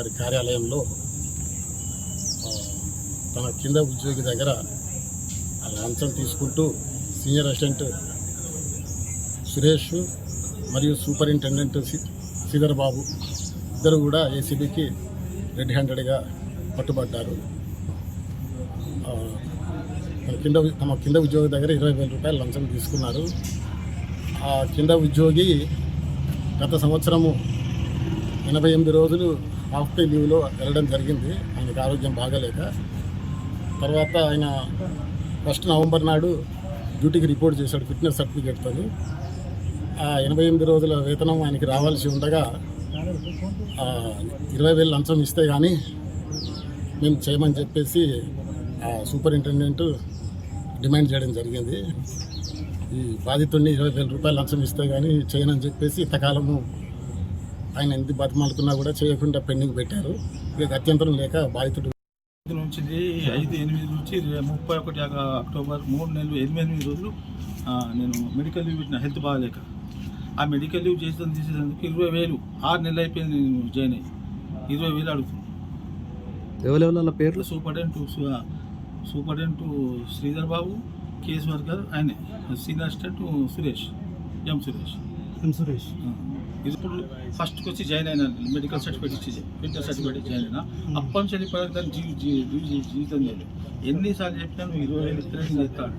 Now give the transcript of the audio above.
గారి కార్యాలయంలో తన కింద ఉద్యోగి దగ్గర లంచం తీసుకుంటూ సీనియర్ అసిస్టెంట్ సురేష్ మరియు సూపరింటెండెంట్ శ్రీధర్ బాబు ఇద్దరు కూడా ఏసీబీకి రెడ్ హ్యాండెడ్గా పట్టుబడ్డారు. తమ కింద ఉద్యోగి దగ్గర 20,000 రూపాయలు లంచం తీసుకున్నారు. ఆ కింద ఉద్యోగి గత సంవత్సరము 88 రోజులు హాఫ్ డే లీవ్లో వెళ్ళడం జరిగింది. ఆయనకు ఆరోగ్యం బాగాలేక. తర్వాత ఆయన 1 నవంబర్ నాడు డ్యూటీకి రిపోర్ట్ చేశాడు ఫిట్నెస్ సర్టిఫికేట్తో. ఆ 88 రోజుల వేతనం ఆయనకి రావాల్సి ఉండగా 20,000 లంచం ఇస్తే కానీ మేము చేయమని చెప్పేసి ఆ సూపరింటెండెంట్ డిమాండ్ చేయడం జరిగింది. ఈ బాధితుడిని 20,000 రూపాయలు లంచం ఇస్తే కానీ చేయనని చెప్పేసి ఇంతకాలము ఆయన ఎంత బతిమాలుకున్నా కూడా చేయకుండా పెండింగ్ పెట్టారు. ఇక అత్యంతరం లేక బాధితుడు నుంచి 5-8 నుంచి 31 అక్టోబర్ 3 నెలలు 8 రోజులు నేను మెడికల్ లీవ్ పెట్టిన, హెల్త్ బాగాలేక. ఆ మెడికల్ లీవ్ తీసేందుకు 20,000 6 నెలలు అయిపోయింది నేను జాయిన్ అయ్యి. 20,000 అడుగుతున్నాను. ఎవరెవరి పేర్లు? Superintendent Sridhar Babu, case worker ఆయనే, సీనియర్ అసిస్టెంట్ సురేష్. ఇప్పుడు ఫస్ట్కి వచ్చి జాయిన్ అయినా, మెడికల్ సర్టిఫికేట్ ఇచ్చి ఫిట్నెస్ సర్టిఫికేట్ జాయిన్ అయినా. అప్పటి నుంచి వెళ్ళిపోయాక దాన్ని జీవితం లేదు. ఎన్నిసార్లు చెప్పినా నువ్వు 20,000 ఇస్తే చేస్తాడు.